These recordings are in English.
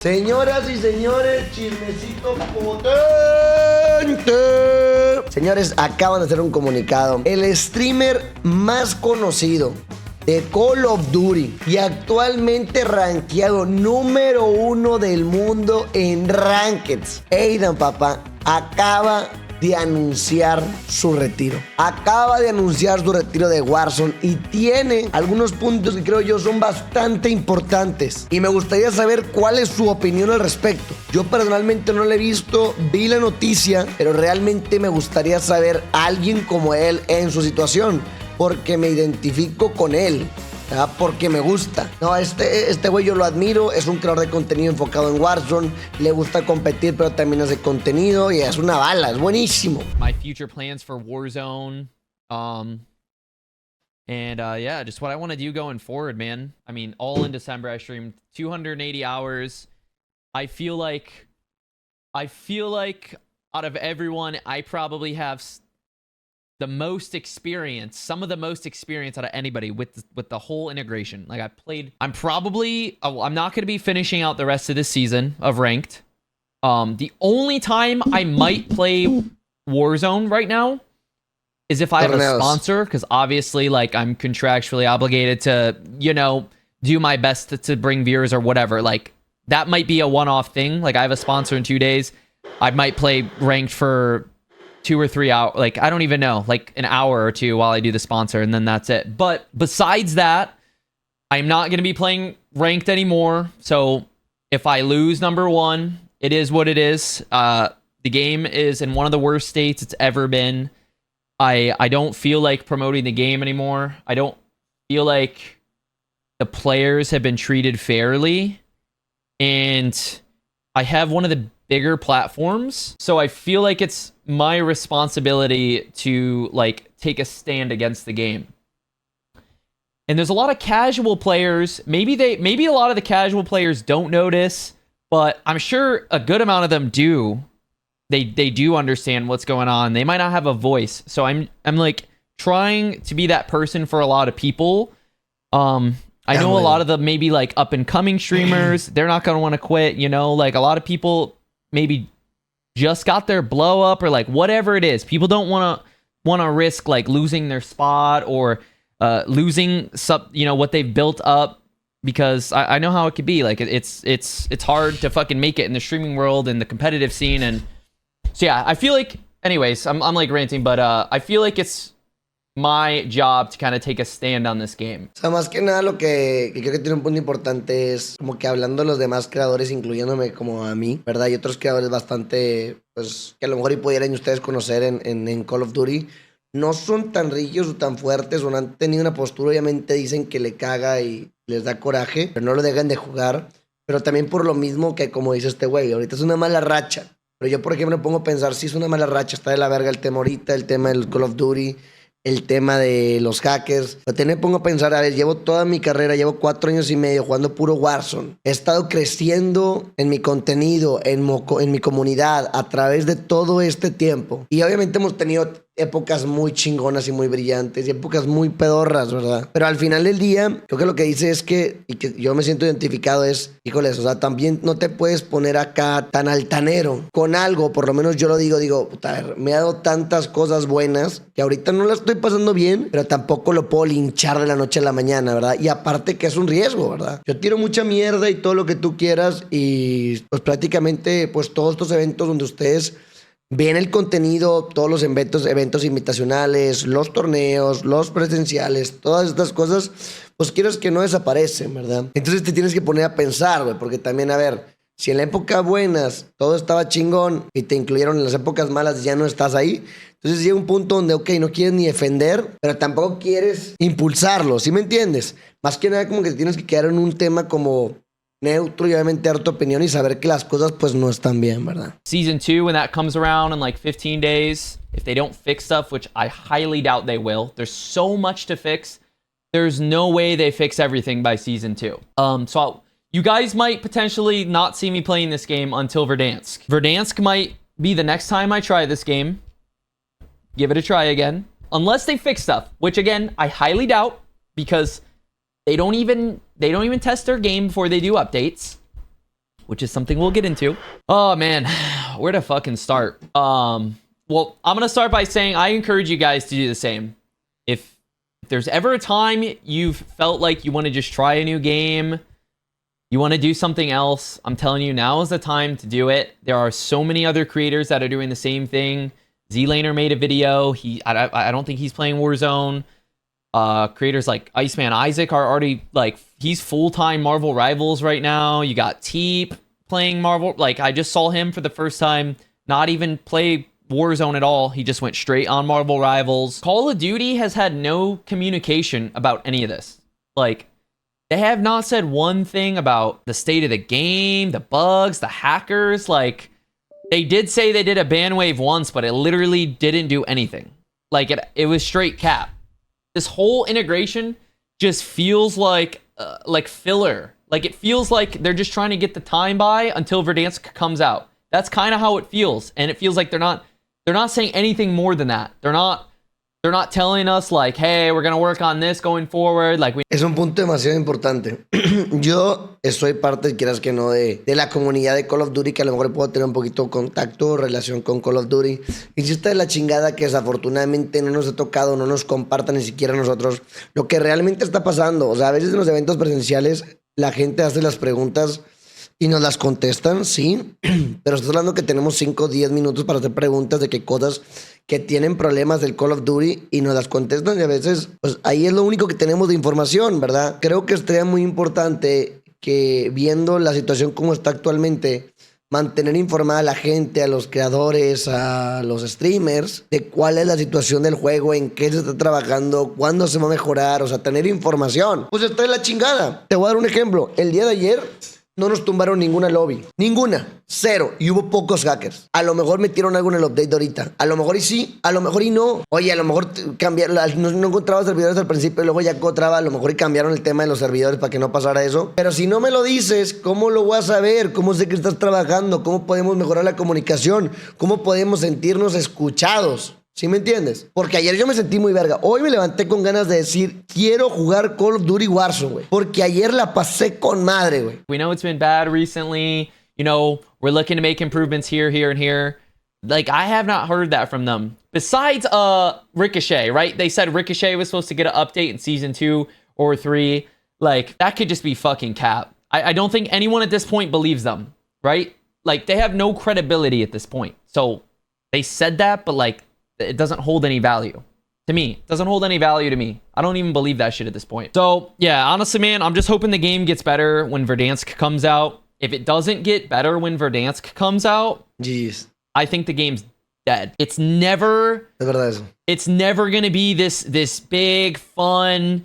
Señoras y señores, chismecito potente. Señores, acaban de hacer un comunicado. El streamer más conocido de Call of Duty y actualmente rankeado número 1 del mundo en Rankeds, Aidan, papá, acaba de anunciar su retiro. Acaba de anunciar su retiro de Warzone y tiene algunos puntos que creo yo son bastante importantes. Y me gustaría saber cuál es su opinión al respecto. Yo personalmente no la he visto, vi la noticia, pero realmente me gustaría saber a alguien como él en su situación, porque me identifico con él. Porque me gusta. No, este güey yo lo admiro. Es un creador de contenido enfocado en Warzone. Le gusta competir, pero también hace contenido. Y es una bala, es buenísimo. My future plans for Warzone. Yeah, just what I want to do going forward, man. I mean, all in December, I streamed 280 hours. I feel like out of everyone, I probably have the most experience, some of the most experience out of anybody with the whole integration. Like I'm not going to be finishing out the rest of this season of ranked. The only time I might play Warzone right now is if I have a sponsor, because obviously, like, I'm contractually obligated to, you know, do my best to bring viewers or whatever. Like, that might be a one-off thing. Like, I have a sponsor in 2 days. I might play ranked for 2 or 3 hours, like, I don't even know, like an hour or two while I do the sponsor, and then that's it. But besides that, I'm not going to be playing ranked anymore. So if I lose number 1, it is what it is. The game is in one of the worst states it's ever been. I don't feel like promoting the game anymore. I don't feel like the players have been treated fairly. And I have one of the bigger platforms, so I feel like it's my responsibility to, like, take a stand against the game. And there's a lot of casual players. Maybe a lot of the casual players don't notice, but I'm sure a good amount of them do. They do understand what's going on. They might not have a voice. So I'm like trying to be that person for a lot of people. I know a lot of the maybe like up and coming streamers, they're not going to want to quit, you know, like a lot of people maybe just got their blow up or like whatever it is. People don't want to risk like losing their spot or losing you know, what they've built up, because I know how it could be. Like it's hard to fucking make it in the streaming world and the competitive scene. And so yeah, I feel like, anyways, I'm like ranting, but I feel like it's my job to kind of take a stand on this game. O sea, más que nada lo que creo que tiene un punto importante es como que hablando de los demás creadores, incluyéndome como a mí, ¿verdad? Y otros creadores bastante, pues, que a lo mejor y pudieran ustedes conocer en Call of Duty, no son tan rígidos o tan fuertes, o no han tenido una postura, obviamente dicen que le caga y les da coraje, pero no lo dejan de jugar. Pero también por lo mismo que, como dice este güey, ahorita es una mala racha. Pero yo, por ejemplo, me pongo a pensar, si es una mala racha, está de la verga el tema ahorita, el tema del Call of Duty, el tema de los hackers. Pero también me pongo a pensar, a ver, llevo toda mi carrera, llevo 4 años y medio jugando puro Warzone. He estado creciendo en mi contenido, en mi comunidad, a través de todo este tiempo. Y obviamente hemos tenido épocas muy chingonas y muy brillantes y épocas muy pedorras, ¿verdad? Pero al final del día, creo que lo que dice es que, y que yo me siento identificado es, híjoles, o sea, también no te puedes poner acá tan altanero con algo. Por lo menos yo lo digo, puta, a ver, me ha dado tantas cosas buenas que ahorita no la estoy pasando bien, pero tampoco lo puedo linchar de la noche a la mañana, ¿verdad? Y aparte que es un riesgo, ¿verdad? Yo tiro mucha mierda y todo lo que tú quieras, y pues prácticamente pues todos estos eventos donde ustedes ven el contenido, todos los eventos invitacionales, los torneos, los presenciales, todas estas cosas, pues quieres que no desaparecen, ¿verdad? Entonces te tienes que poner a pensar, güey, porque también, a ver, si en la época buenas todo estaba chingón y te incluyeron en las épocas malas y ya no estás ahí, entonces llega un punto donde, ok, no quieres ni defender, pero tampoco quieres impulsarlo, ¿sí me entiendes? Más que nada como que te tienes que quedar en un tema como neutro y obviamente dar tu opinión y saber que las cosas pues no están bien, ¿verdad? Season 2, when that comes around in like 15 days, if they don't fix stuff, which I highly doubt they will, there's so much to fix. There's no way they fix everything by Season 2. You guys might potentially not see me playing this game until Verdansk. Verdansk might be the next time I try this game. Give it a try again. Unless they fix stuff, which again, I highly doubt, because they don't even test their game before they do updates. which is something we'll get into. Oh man, where to fucking start? Well, I'm gonna start by saying I encourage you guys to do the same. If there's ever a time you've felt like you want to just try a new game, you want to do something else, I'm telling you, now is the time to do it. There are so many other creators that are doing the same thing. Z-Laner made a video. I don't think he's playing Warzone. Creators like Iceman Isaac are already, like, he's full-time Marvel Rivals right now. You got Teep playing Marvel. Like, I just saw him for the first time not even play Warzone at all. He just went straight on Marvel Rivals. Call of Duty has had no communication about any of this. Like, they have not said one thing about the state of the game, the bugs, the hackers. Like, they did say they did a ban wave once, but it literally didn't do anything. Like, it was straight cap. This whole integration just feels like filler. Like, it feels like they're just trying to get the time by until Verdansk comes out. That's kind of how it feels, and it feels like they're not saying anything more than that. They're not telling us, like, hey, we're gonna work on this going forward. Like, es un punto demasiado importante. Yo soy parte, quieras que no, de la comunidad de Call of Duty, que a lo mejor puedo tener un poquito de contacto o relación con Call of Duty. Y si está de la chingada que desafortunadamente no nos ha tocado, no nos compartan ni siquiera nosotros lo que realmente está pasando. O sea, a veces en los eventos presenciales la gente hace las preguntas y nos las contestan, sí, pero estás hablando que tenemos 5 o 10 minutos para hacer preguntas de qué cosas que tienen problemas del Call of Duty y nos las contestan, y a veces, pues ahí es lo único que tenemos de información, ¿verdad? Creo que sería muy importante que, viendo la situación como está actualmente, mantener informada a la gente, a los creadores, a los streamers, de cuál es la situación del juego, en qué se está trabajando, cuándo se va a mejorar, o sea, tener información. Pues está de la chingada. Te voy a dar un ejemplo. El día de ayer no nos tumbaron ninguna lobby. Ninguna. Cero. Y hubo pocos hackers. A lo mejor metieron algo en el update de ahorita. A lo mejor y sí. A lo mejor y no. Oye, a lo mejor cambiaron. No encontraba servidores al principio y luego ya encontraba. A lo mejor y cambiaron el tema de los servidores para que no pasara eso. Pero si no me lo dices, ¿cómo lo voy a saber? ¿Cómo sé que estás trabajando? ¿Cómo podemos mejorar la comunicación? ¿Cómo podemos sentirnos escuchados? ¿Sí me entiendes? Porque ayer yo me sentí muy verga. Hoy me levanté con ganas de decir, quiero jugar Call of Duty Warzone, güey. Porque ayer la pasé con madre, güey. We know it's been bad recently. You know, we're looking to make improvements here, here, and here. Like, I have not heard that from them. Besides, Ricochet, right? They said Ricochet was supposed to get an update in Season 2 or 3. Like, that could just be fucking cap. I don't think anyone at this point believes them, right? Like, they have no credibility at this point. So, they said that, but, like, it doesn't hold any value to me. It doesn't hold any value to me. I don't even believe that shit at this point. So, yeah, honestly, man, I'm just hoping the game gets better when Verdansk comes out. If it doesn't get better when Verdansk comes out, jeez, I think the game's dead. It's never... Es verdad eso. It's never going to be this big, fun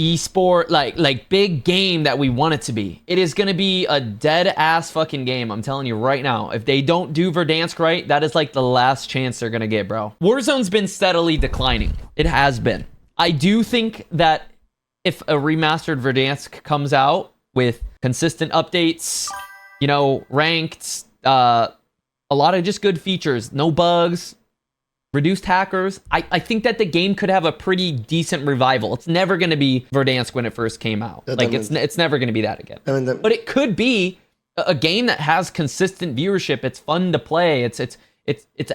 esport, like big game that we want it to be. It is going to be a dead-ass fucking game, I'm telling you right now. If they don't do Verdansk right, that is like the last chance they're going to get, bro. Warzone's been steadily declining. It has been. I do think that if a remastered Verdansk comes out with consistent updates, you know, ranked, a lot of just good features, no bugs, reduced hackers, I think that the game could have a pretty decent revival. It's never going to be Verdansk when it first came out. Like, it's never going to be that again. But it could be a game that has consistent viewership. It's fun to play. It's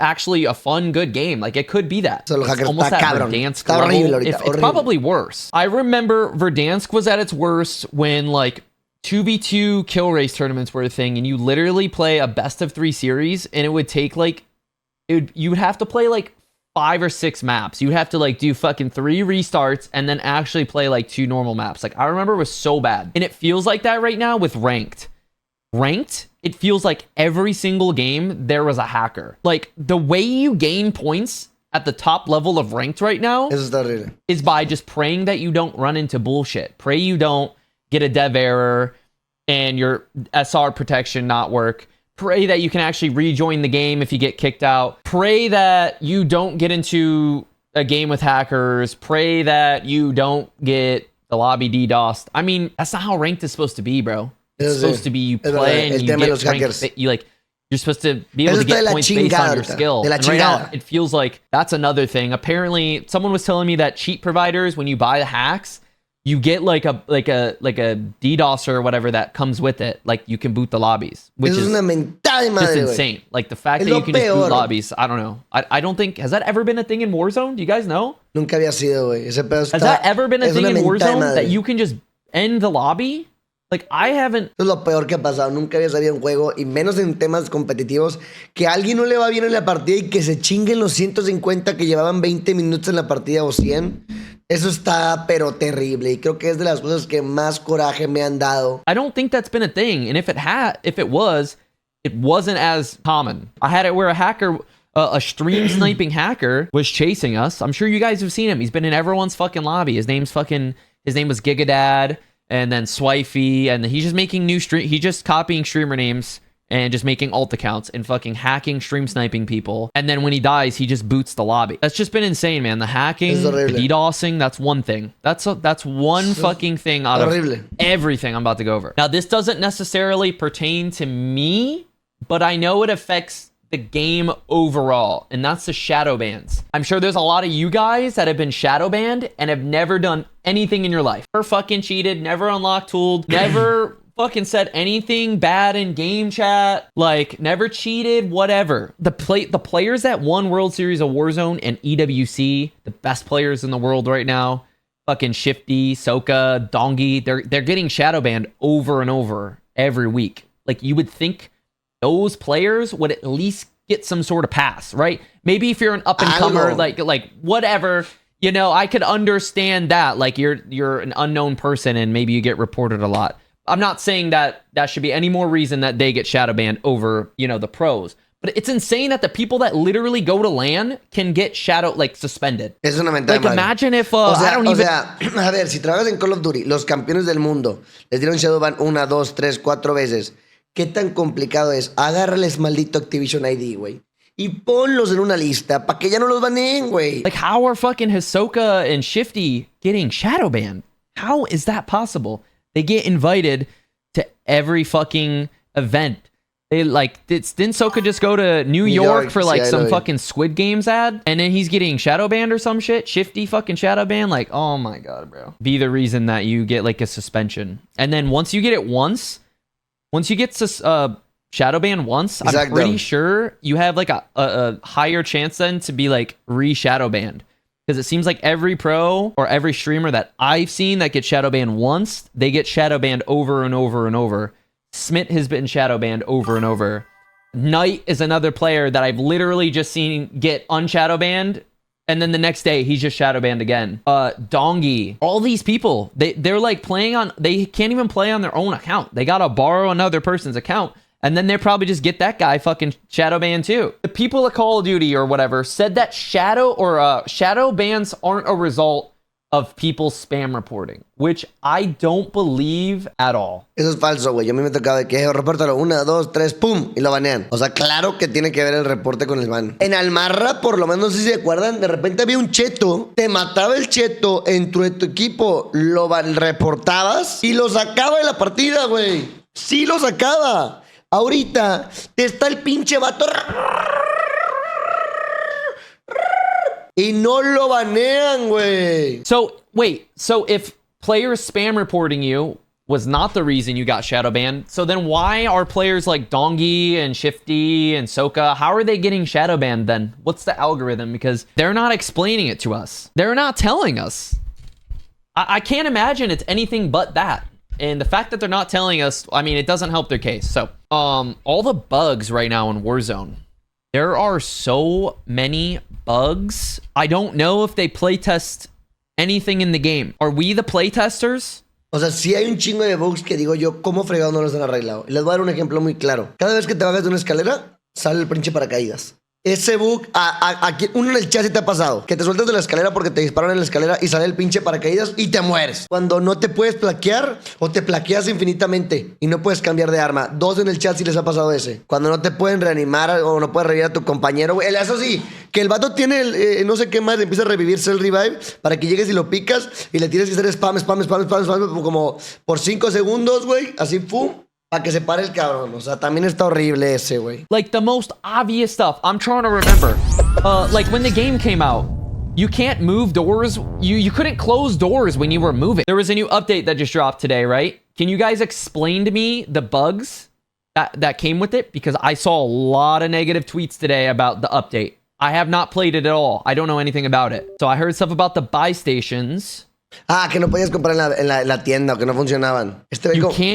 actually a fun, good game. Like, it could be that. So it's almost that Verdansk level. It's probably worse. I remember Verdansk was at its worst when, like, 2v2 kill race tournaments were a thing, and you literally play a best of 3 series, and it would take, like, you would have to play like 5 or 6 maps. You'd have to like do fucking 3 restarts and then actually play like 2 normal maps. Like, I remember it was so bad. And it feels like that right now with ranked. Ranked, it feels like every single game there was a hacker. Like, the way you gain points at the top level of ranked right now is by just praying that you don't run into bullshit. Pray you don't get a dev error and your SR protection not work. Pray that you can actually rejoin the game if you get kicked out. Pray that you don't get into a game with hackers. Pray that you don't get the lobby DDoSed. I mean, that's not how ranked is supposed to be, bro. It's supposed to be you play and you get ranked. You're supposed to be able to get points based on your skill. And right now, it feels like that's another thing. Apparently, someone was telling me that cheat providers, when you buy the hacks, you get like a DDoS or whatever that comes with it. Like you can boot the lobbies, which Eso es una mentada de just madre, güey. insane. Like the fact Es that lo you can just boot peor. lobbies. I don't know. I don't think, has that ever been a thing in Warzone? Do you guys know? Nunca había sido, güey. Ese pedo está... Has that ever been a es thing una in mentada de Warzone madre. that you can just end the lobby? Like I haven't. Eso es lo peor que ha pasado. Nunca había salido un juego, y menos en temas competitivos, que a alguien no le va bien en la partida y que se chinguen los 150 que llevaban 20 minutos en la partida o 100. Eso está pero terrible, y creo que es de las cosas que más coraje me han dado. I don't think that's been a thing, and if it was, it wasn't as common. I had it where a hacker, a stream sniping hacker, was chasing us. I'm sure you guys have seen him. He's been in everyone's fucking lobby. His name was Gigadad, and then Swifey, and he's just making he's just copying streamer names and just making alt accounts and fucking hacking, stream sniping people. And then when he dies, he just boots the lobby. That's just been insane, man. The hacking, the DDoSing, that's one thing. That's one fucking thing out of everything I'm about to go over. Now, this doesn't necessarily pertain to me, but I know it affects the game overall, and that's the shadow bans. I'm sure there's a lot of you guys that have been shadow banned and have never done anything in your life. Never fucking cheated, never unlocked tooled, never fucking said anything bad in game chat, like never cheated, whatever. The players that won World Series of Warzone and EWC, the best players in the world right now, fucking Shifty, Soka, Dongi, they're getting shadow banned over and over every week. Like you would think those players would at least get some sort of pass, right? Maybe if you're an up and comer, like whatever, you know, I could understand that. Like you're an unknown person and maybe you get reported a lot. I'm not saying that should be any more reason that they get shadow banned over, you know, the pros. But it's insane that the people that literally go to LAN can get shadow, like, suspended. Es una mentada. Like, imagine if, I don't even... a ver, si trabajas en Call of Duty, los campeones del mundo les dieron shadowban 1, 2, 3, 4 veces. ¿Qué tan complicado es? Agárrales maldito Activision ID, güey. Y ponlos en una lista para que ya no los baneen, güey. Like, how are fucking Hisoka and Shifty getting shadow banned? How is that possible? They get invited to every fucking event. They didn't Soka just go to New York for like some fucking Squid Games ad? And then he's getting shadow banned or some shit? Shifty fucking shadow banned? Like, oh my God, bro. Be the reason that you get like a suspension. And then once you get it once you get shadow banned once, I'm pretty sure you have like a higher chance then to be like re-shadow banned. Because it seems like every pro or every streamer that I've seen that gets shadow banned once, they get shadow banned over and over and over. Smith has been shadow banned over and over. Knight is another player that I've literally just seen get unshadow banned, and then the next day he's just shadow banned again. Dongi, all these people, they're like playing on, they can't even play on their own account. They gotta borrow another person's account. And then they probably just get that guy fucking shadow banned too. The people at Call of Duty or whatever said that shadow bans aren't a result of people spam reporting, which I don't believe at all. Eso es falso, güey. A mí me tocaba de que repórtalo 1, 2, 3, pum, y lo banean. O sea, claro que tiene que ver el reporte con el ban. En Almarra, por lo menos, no sé si se acuerdan, de repente había un cheto, te mataba el cheto en tu equipo, lo reportabas y lo sacaba de la partida, güey. Sí lo sacaba. Ahorita te está el pinche vato y no lo banean, güey. So, wait. So, if players spam reporting you was not the reason you got shadow banned, so then why are players like Dongi and Shifty and Soka, how are they getting shadow banned then? What's the algorithm? Because they're not explaining it to us. They're not telling us. I can't imagine it's anything but that. And the fact that they're not telling us, I mean, it doesn't help their case. So, all the bugs right now in Warzone, there are so many bugs. I don't know if they playtest anything in the game. Are we the playtesters? O sea, sí hay un chingo de bugs que digo yo, ¿cómo fregado no los han arreglado? Y les voy a dar un ejemplo muy claro. Cada vez que te bajas de una escalera, sale el pinche paracaídas. Ese bug, aquí, uno en el chat sí te ha pasado, que te sueltas de la escalera porque te disparan en la escalera y sale el pinche paracaídas y te mueres. Cuando no te puedes plaquear o te plaqueas infinitamente y no puedes cambiar de arma. 2 en el chat sí les ha pasado ese. Cuando no te pueden reanimar o no puedes revivir a tu compañero, güey. Eso sí, que el vato tiene el, no sé qué más, empieza a revivir Cell Revive para que llegues y lo picas y le tienes que hacer spam como por 5 segundos, güey. Así, pum. Para que se pare el cabrón. O sea, también está horrible ese, güey. Like the most obvious stuff. I'm trying to remember. Like when the game came out, You can't move doors. You couldn't close doors when you were moving. There was a new update that just dropped today, right? Can you guys explain to me the bugs that came with it? Because I saw a lot of negative tweets today about the update. I have not played it at all. I don't know anything about it. So I heard stuff about the buy stations. Ah, que no podías comprar en la tienda o que no funcionaban.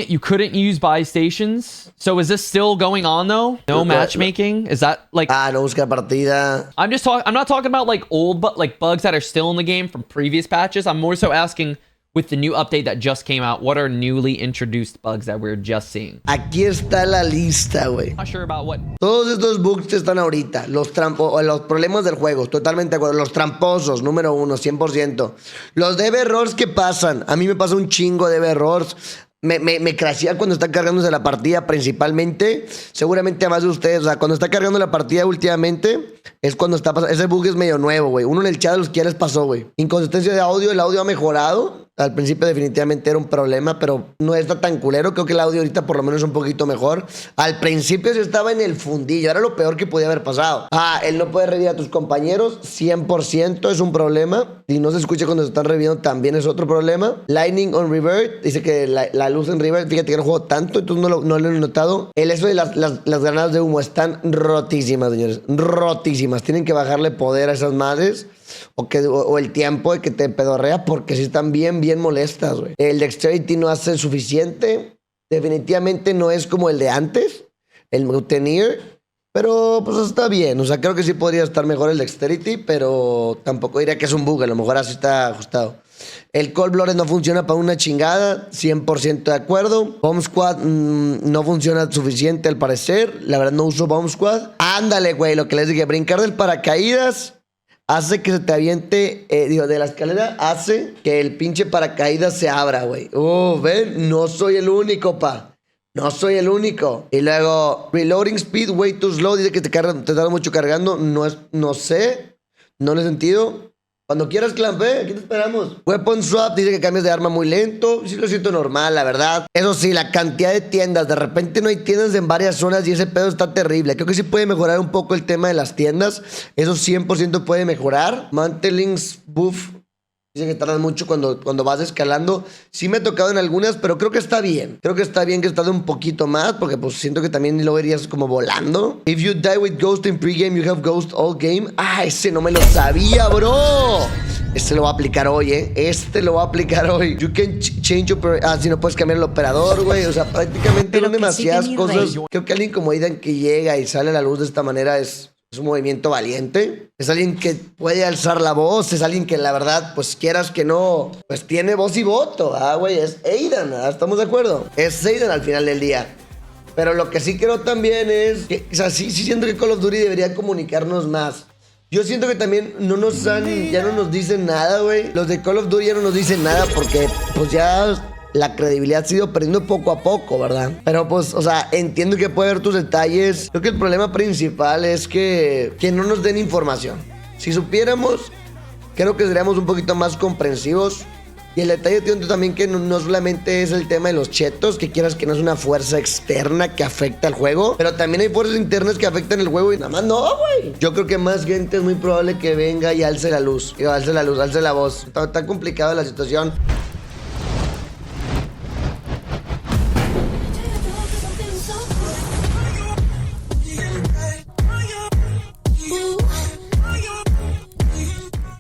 You couldn't use buy stations. So is this still going on though? No matchmaking? Is that like... Ah, no busca partida. I'm not talking about like old, but like bugs that are still in the game from previous patches. I'm more so asking, with the new update that just came out, what are newly introduced bugs that we're just seeing? Aquí está la lista, güey. Not sure about what. Todos estos bugs que están ahorita, los problemas del juego, totalmente de acuerdo. Los tramposos, número 1, 100%. Los dev errors que pasan, a mí me pasa un chingo de dev errors. Me crashea cuando está cargándose la partida principalmente. Seguramente a más de ustedes, o sea, cuando está cargando la partida últimamente, es cuando está pasando. Ese bug es medio nuevo, güey. Uno en el chat de los que ya les pasó, güey. Inconsistencia de audio, el audio ha mejorado. Al principio definitivamente era un problema, pero no está tan culero. Creo que el audio ahorita por lo menos es un poquito mejor. Al principio se estaba en el fundillo. Era lo peor que podía haber pasado. Ah, el no poder revivir a tus compañeros, 100% es un problema. Si no se escucha cuando se están reviviendo, también es otro problema. Lightning on revert. Dice que la luz en revert, fíjate que no juego tanto, entonces no lo he notado. El eso de las granadas de humo están rotísimas, señores. Rotísimas. Tienen que bajarle poder a esas madres. O el tiempo de que te pedorrea, porque sí están bien molestas, güey. El dexterity no hace suficiente. Definitivamente no es como el de antes, el mountaineer, pero pues está bien. O sea, creo que sí podría estar mejor el dexterity, pero tampoco diría que es un bug. A lo mejor así está ajustado. El Cold Blooded no funciona para una chingada, 100% de acuerdo. Bomb Squad no funciona suficiente al parecer. La verdad no uso Bomb Squad. Ándale, güey, lo que les dije, brincar del paracaídas hace que se te aviente, de la escalera, hace que el pinche paracaídas se abra, güey. Ven, no soy el único, pa. No soy el único. Y luego, reloading speed, way too slow. Dice que te tarda mucho cargando. No sé. No le he sentido. Cuando quieras, Clampe, aquí te esperamos. Weapon swap, dice que cambias de arma muy lento. Sí lo siento normal, la verdad. Eso sí, la cantidad de tiendas. De repente no hay tiendas en varias zonas y ese pedo está terrible. Creo que sí puede mejorar un poco el tema de las tiendas. Eso 100% puede mejorar. Mantelings buff. Dice que tardan mucho cuando vas escalando. Sí me ha tocado en algunas, pero creo que está bien. Creo que está bien que tarde un poquito más, porque pues siento que también lo verías como volando. If you die with ghost in pregame, you have ghost all game. Ah, ese no me lo sabía, bro. Este lo voy a aplicar hoy, Este lo voy a aplicar hoy. You can change si no puedes cambiar el operador, güey. O sea, prácticamente son demasiadas cosas. Creo que alguien como Aidan que llega y sale a la luz de esta manera es un movimiento valiente. Es alguien que puede alzar la voz. Es alguien que la verdad, pues quieras que no, pues tiene voz y voto. Güey, es Aidan, ¿estamos de acuerdo? Es Aidan al final del día. Pero lo que sí creo también es que, o sea, sí siento que Call of Duty debería comunicarnos más. Yo siento que también ya no nos dicen nada, güey. Los de Call of Duty ya no nos dicen nada porque pues ya la credibilidad se ha ido perdiendo poco a poco, ¿verdad? Pero pues, o sea, entiendo que puede haber tus detalles. Creo que el problema principal es que no nos den información. Si supiéramos, creo que seríamos un poquito más comprensivos. Y el detalle, tío, también que no solamente es el tema de los chetos, que quieras que no es una fuerza externa que afecta al juego, pero también hay fuerzas internas que afectan el juego y nada más no, güey. Yo creo que más gente es muy probable que venga y alce la luz, alce la voz. Está complicada la situación.